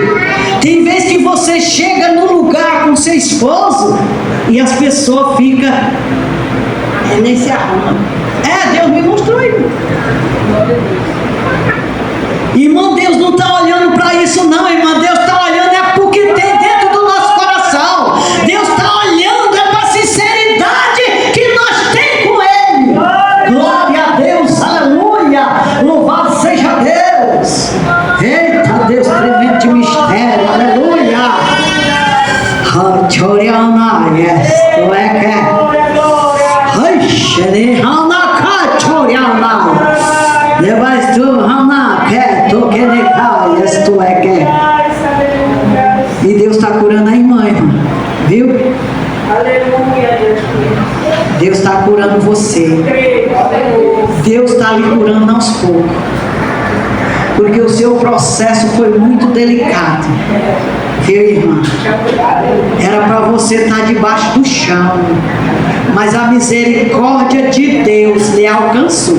Tem vezes que você chega no lugar com seu esposo e as pessoas ficam nem se arrumam. Deus me mostrou aí. Irmão, Deus não está olhando para isso não, irmã. Deus está olhando porque tem dentro do nosso coração. Deus está olhando para a sinceridade que nós temos com Ele. Glória a Deus, aleluia. Yes, tu é que. Ai, xere hana ka choriana. Depois tu hana que tu que ne ka, yes, tu é que. E Deus está curando a irmã, viu? Aleluia, Jesus. Deus está curando você. Deus está lhe curando aos poucos. Porque o seu processo foi muito delicado. Viu, irmã? Era para você estar debaixo do chão. Mas a misericórdia de Deus lhe alcançou.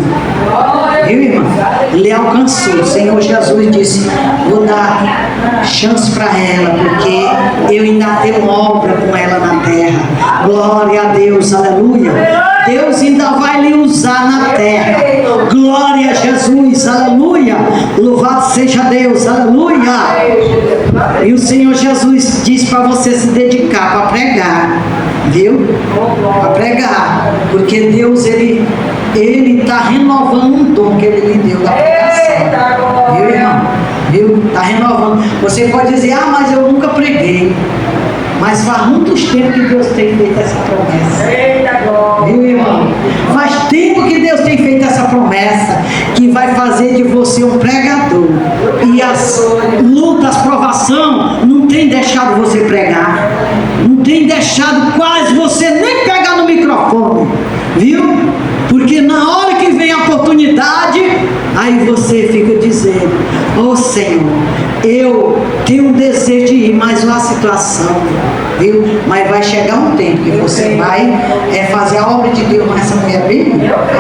Viu, irmã? Lhe alcançou. O Senhor Jesus disse: vou dar chance para ela, porque eu ainda tenho obra com ela na terra. Glória a Deus, aleluia. Deus ainda vai lhe usar na terra. Glória a Jesus, aleluia. Louvado seja Deus, aleluia. E o Senhor Jesus diz para você se dedicar para pregar, viu? Para pregar, porque Deus ele está renovando um dom que Ele lhe deu da pregação, viu, irmão? Viu? Está renovando. Você pode dizer: ah, mas eu nunca preguei. Mas faz muitos tempos que Deus tem feito essa promessa. Viu, irmão? Faz tempo que Deus tem feito essa promessa, que vai fazer de você um pregador. E as lutas, as provação, não tem deixado você pregar. Não tem deixado quase você nem pegar no microfone. Viu? Porque na hora que vem a oportunidade, aí você fica dizendo: ô Senhor, eu tenho um desejo de ir, mas uma situação, viu? Mas vai chegar um tempo que você vai fazer a obra de Deus com essa mulher bem.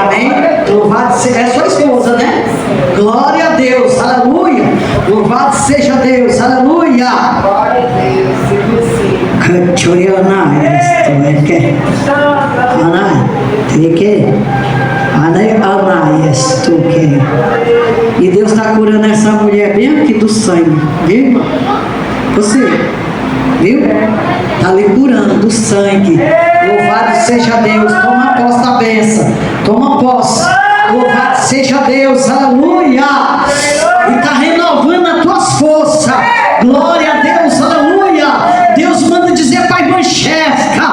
Amém? Louvado seja, é sua esposa, né? Glória a Deus, aleluia. Louvado seja Deus, aleluia. Glória a Deus, e Deus está curando essa mulher bem aqui do sangue, viu? Você, viu? Está lhe curando do sangue. Louvado seja Deus. Toma posse da bênção. Toma posse. Louvado seja Deus, aleluia. E está renovando as tuas forças. Glória a Deus, aleluia. Deus manda dizer para a irmã Jéssica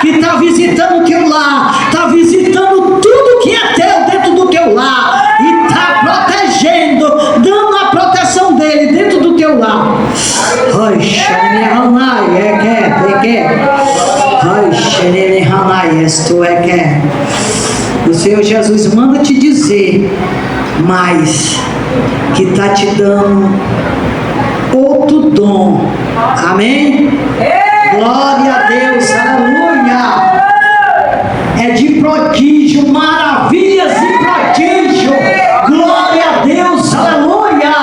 que está visitando o teu lar, está visitando tudo que é teu dentro do teu lar e está protegendo, dando a proteção dele dentro do teu lar. O Senhor Jesus manda te dizer, mas que está te dando outro dom. Amém? Glória a Deus, aleluia. É de prodígio, maravilhas e prodígio. Glória a Deus, aleluia.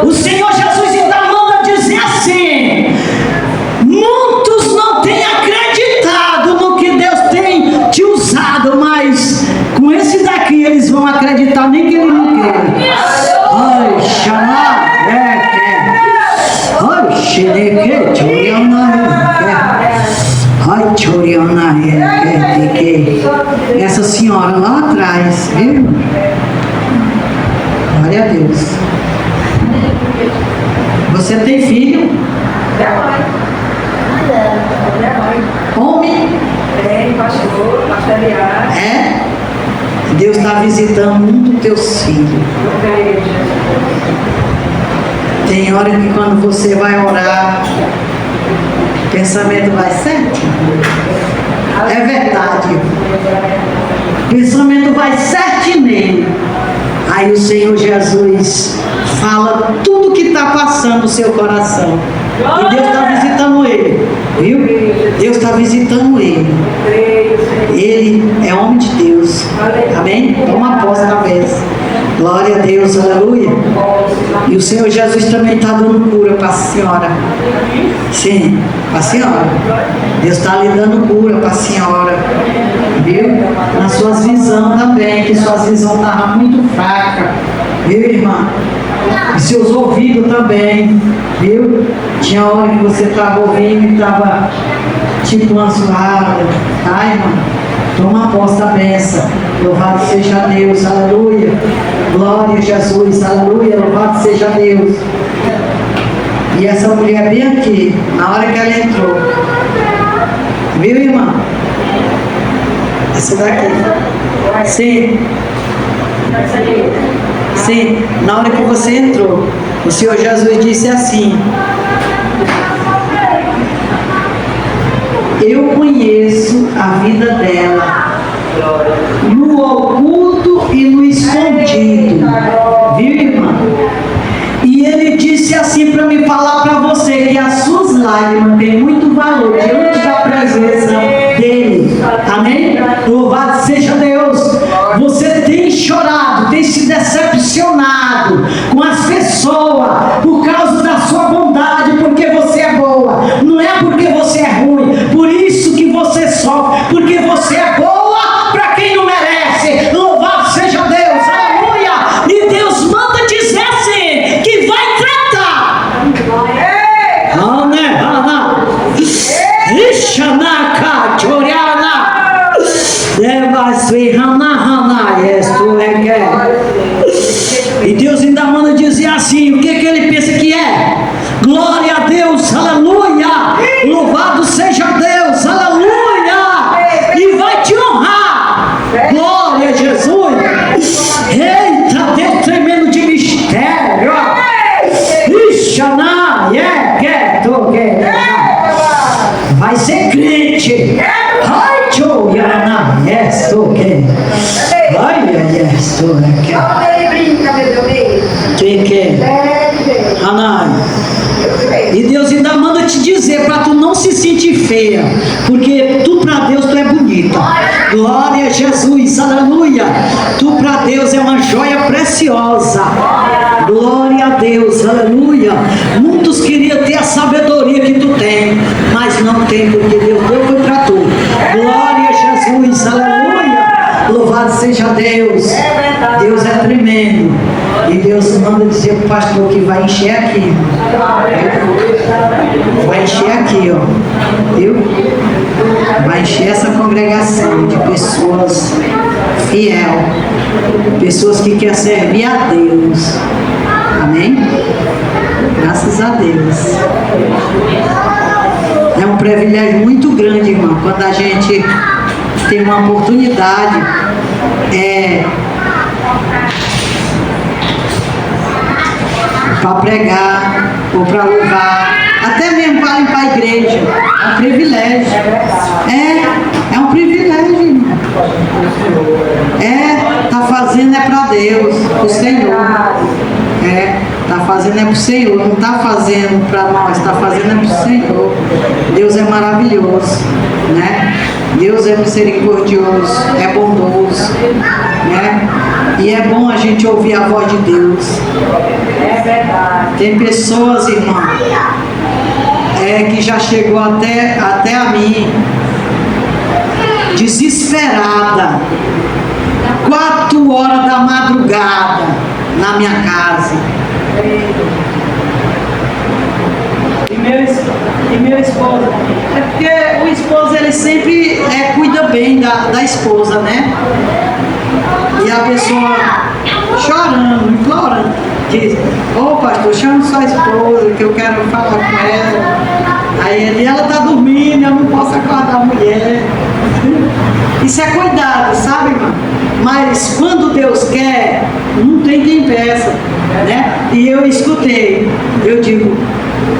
O Senhor Jesus ainda manda dizer assim: muitos não têm acreditado no que Deus tem te usado, mas com esse daqui eles vão acreditar, nem que ele não queira. Ai, chamar. Essa senhora lá atrás, viu? Glória a Deus. Você tem filho? Homem? Tem, pastor, pastorear. É? Deus está visitando um dos teus filhos. Tem hora que quando você vai orar, o pensamento vai certo. É verdade. O pensamento vai certo nele. Aí o Senhor Jesus fala tudo que está passando no seu coração. E Deus está visitando ele. Viu? Deus está visitando ele. Ele é homem de Deus. Amém? Toma posse da bênção. Glória a Deus, aleluia. E o Senhor Jesus também está dando cura para a senhora. Sim, para a senhora. Deus está lhe dando cura para a senhora. Viu? Nas suas visões também, que suas visões estavam muito fracas. Viu, irmã? E seus ouvidos também. Viu? Tinha hora que você estava ouvindo e estava tipo uma zoada. Tá, irmã? Toma posse da bênção. Louvado seja Deus, aleluia. Glória a Jesus, aleluia. Louvado seja Deus. E essa mulher bem aqui, na hora que ela entrou. Viu, irmã? Essa daqui. Sim. Sim. Na hora que você entrou, o Senhor Jesus disse assim: eu conheço a vida dela, no oculto e no escondido. Viu, irmã? E ele disse assim para me falar para você que as suas lágrimas têm muito valor diante da presença dele. Amém? Louvado seja Deus. Você tem chorado, tem se decepcionado com as pessoas por causa da sua bondade, porque você é boa. Não é porque você é ruim. Por isso que você sofre, porque você é boa para quem não merece. Louvado seja Deus. Aleluia. E Deus manda dizer assim, que vai tratar. Ishanaka Choriana Devasvi Hana Esto E Deus ainda manda dizer assim: o que ele pensa que é? Glória a Deus, aleluia! Louvado seja Deus, aleluia! E vai te honrar, glória a Jesus! Eita, Deus tremendo de mistério! Ixaná, vai ser crente! Ai, Choriana, esto que Hanai. E Deus ainda manda te dizer para tu não se sentir feia, porque tu para Deus tu é bonita. Glória a Jesus, aleluia. Tu para Deus é uma joia preciosa. Glória a Deus, aleluia. Muitos queriam ter a sabedoria que tu tem, mas não tem, porque Deus deu foi para tu. Glória a Jesus, aleluia. Louvado seja Deus. Deus é tremendo. E Deus manda dizer para o pastor que vai encher aqui. Vai encher aqui, ó. Viu? Vai encher essa congregação de pessoas fiel, pessoas que querem servir a Deus. Amém? Graças a Deus. É um privilégio muito grande, irmão, quando a gente tem uma oportunidade para pregar ou para louvar, até mesmo para limpar a igreja. É um privilégio. É um privilégio, irmão. Tá fazendo para Deus, para o Senhor. Tá fazendo para o Senhor, não tá fazendo para nós, tá fazendo para o Senhor. Deus é maravilhoso, né? Deus é misericordioso, é bondoso, né? E é bom a gente ouvir a voz de Deus. É verdade. Tem pessoas, irmão, que já chegou até a mim, desesperada, 4 horas da madrugada, na minha casa. E meu esposo, é porque o esposo ele sempre cuida bem da esposa, né? E a pessoa chorando, implorando, que, pastor, chama sua esposa que eu quero falar com ela. Aí ela está dormindo, eu não posso acordar a mulher. Isso é cuidado, sabe, irmão? Mas quando Deus quer, não tem quem peça, né? E eu escutei, eu digo,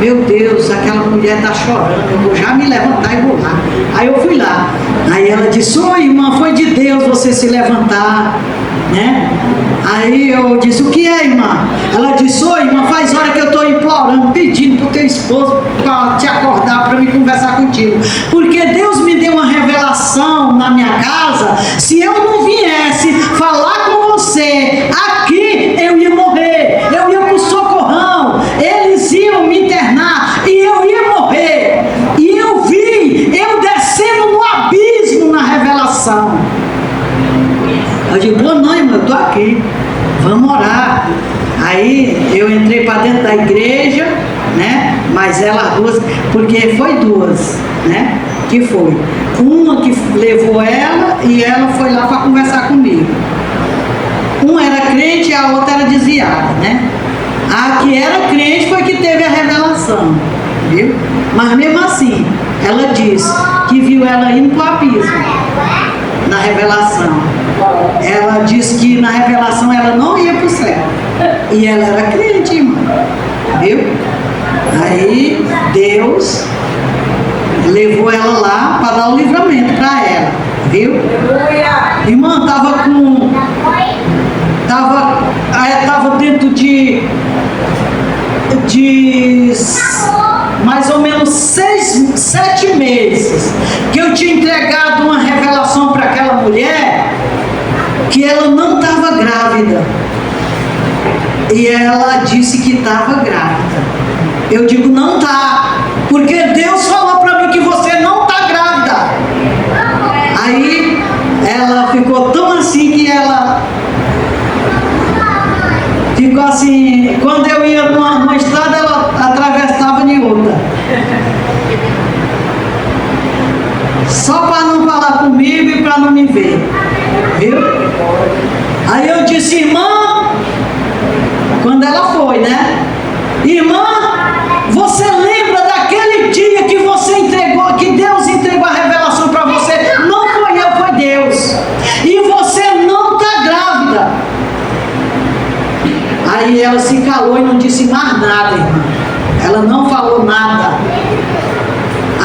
meu Deus, aquela mulher está chorando, eu vou já me levantar e vou lá. Aí eu fui lá. Aí ela disse, irmã, foi de Deus você se levantar, né? Aí eu disse, o que é, irmã? Ela disse, irmã, faz hora que eu estou implorando, pedindo para o teu esposo para te acordar, para me conversar contigo. Porque Deus me deu uma revelação na minha casa, se eu não viesse falar com você aqui, eu ia morrer, eu ia para o socorrão, eles iam me internar e eu ia morrer. E eu vi, eu descendo no abismo na revelação. Eu digo, não, irmão, eu estou aqui, vamos orar. Aí eu entrei para dentro da igreja, né? Mas elas duas, porque foi duas, né? Que foi uma que levou ela e ela foi lá para conversar comigo. Uma era crente e a outra era desviada, né? A que era crente foi que teve a revelação, viu? Mas mesmo assim, ela disse que viu ela indo para o abismo, na revelação. Ela disse que na revelação ela não ia para o céu. E ela era crente, irmã, viu? Aí Deus levou ela lá para dar o livramento para ela, viu? Irmã, tava dentro de mais ou menos 7 meses que eu tinha entregado uma revelação para aquela mulher que ela não estava grávida. E ela disse que estava grávida. Eu digo, não tá, porque Deus falou para mim que você não está grávida. Aí ela ficou tão assim que ela ficou assim, quando eu ia numa estrada ela atravessava de outra. Só para não falar comigo e para não me ver, viu? Aí eu disse, irmã, quando ela foi, né? Irmã, você lembra daquele dia que você entregou, que Deus entregou a revelação para você? Não foi eu, foi Deus. E você não está grávida. Aí ela se calou e não disse mais nada, irmã. Ela não falou nada.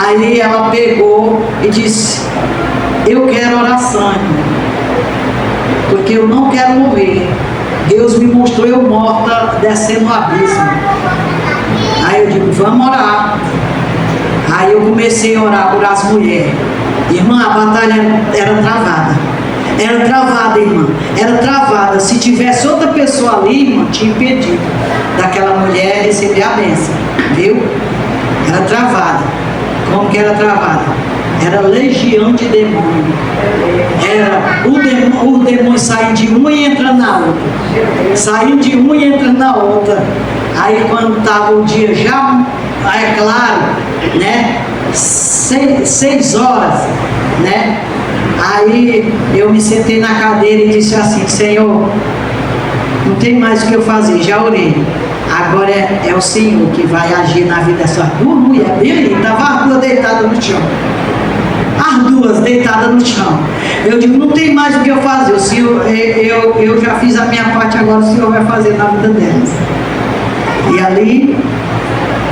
Aí ela pegou e disse, eu quero oração, irmã, porque eu não quero morrer. Deus me mostrou eu morta descendo no abismo. Aí eu digo, vamos orar. Aí eu comecei a orar por as mulheres. Irmã, a batalha era travada. Era travada, irmã. Era travada. Se tivesse outra pessoa ali, irmã, tinha impedido daquela mulher receber a bênção. Viu? Era travada. Como que era travada? Era legião de demônio. Era o demônio saindo de uma e entrando na outra. Saindo de uma e entrando na outra. Aí quando estava o dia já, é claro, né? 6 horas, né? Aí eu me sentei na cadeira e disse assim, Senhor, não tem mais o que eu fazer, já orei. Agora é o Senhor que vai agir na vida dessas 2 mulheres. Bem ali, estava as 2 deitadas no chão. As 2 deitadas no chão. Eu digo, não tem mais o que eu fazer. O Senhor, eu já fiz a minha parte, agora o Senhor vai fazer na vida delas. E ali,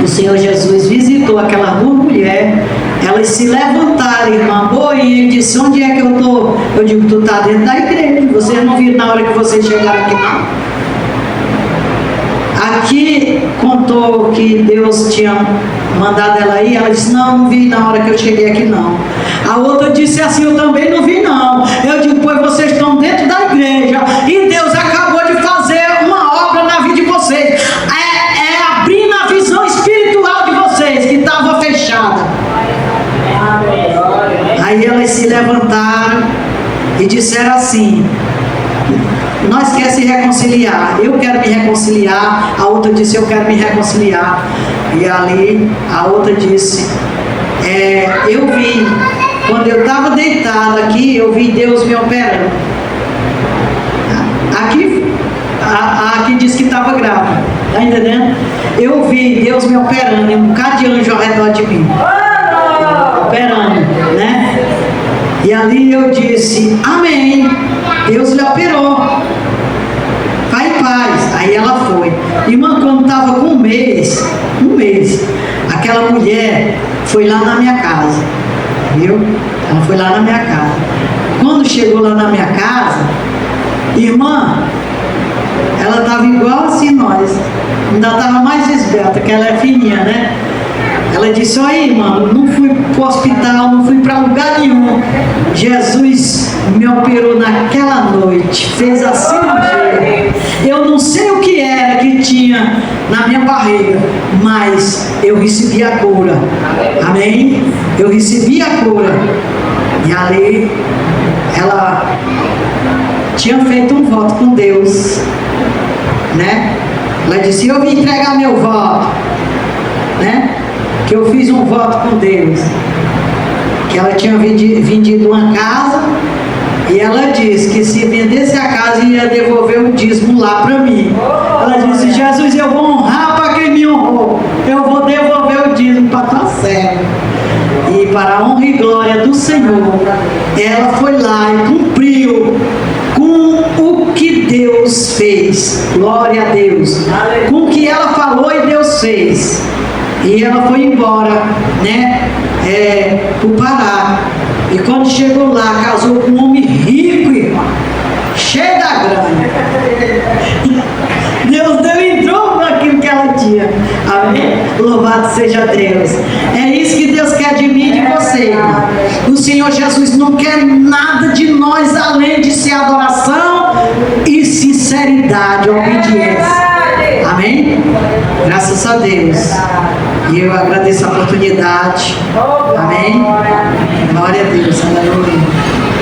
o Senhor Jesus visitou aquelas 2 mulheres. Elas se levantaram, irmã Boinha, e disse, onde é que eu estou? Eu digo, tu está dentro da igreja. Vocês não viram na hora que vocês chegaram aqui, não? Aqui contou que Deus tinha mandado ela ir. Ela disse, não vi na hora que eu cheguei aqui, não. A outra disse assim, eu também não vi, não. Eu digo, pois vocês estão dentro da igreja e Deus acabou de fazer uma obra na vida de vocês. É abrir a visão espiritual de vocês, que estava fechada. Aí elas se levantaram e disseram assim, nós queremos se reconciliar, eu quero me reconciliar. A outra disse, eu quero me reconciliar. E ali a outra disse, eu vi, quando eu estava deitada aqui, eu vi Deus me operando. Aqui disse que estava grávida, tá entendendo? Eu vi Deus me operando, e um bocado de anjo ao redor de mim, operando, né? E ali eu disse, amém, Deus lhe operou, vai em paz. Aí ela foi. Irmã, quando estava com um mês, aquela mulher foi lá na minha casa, viu? Ela foi lá na minha casa. Quando chegou lá na minha casa, irmã, ela estava igual assim nós, ainda estava mais esbelta, que ela é fininha, né? Ela disse, olha irmã, não fui para o hospital, não fui para lugar nenhum. Jesus me operou naquela noite, fez a cirurgia. Eu não sei o que era que tinha na minha barriga, mas eu recebi a cura. Amém? Eu recebi a cura. E ali, ela tinha feito um voto com Deus, né? Ela disse, eu vim entregar meu voto, né? Que eu fiz um voto com Deus, que ela tinha vendido uma casa E ela disse que se vendesse a casa ia devolver o dízimo lá para mim. Ela disse: Jesus, eu vou honrar para quem me honrou. Eu vou devolver o dízimo para tua serva. E para a honra e glória do Senhor, ela foi lá e cumpriu com o que Deus fez. Glória a Deus. Com o que ela falou e Deus fez. E ela foi embora, né? Para o Pará. E quando chegou lá, casou com um homem rico, irmão, cheio da grana. Deus deu em dobro aquilo que ela tinha. Amém? Louvado seja Deus. É isso que Deus quer de mim e de você, irmão. O Senhor Jesus não quer nada de nós além de ser adoração e sinceridade, obediência. Amém? Graças a Deus. E eu agradeço a oportunidade. Amém? Glória a Deus. Aleluia.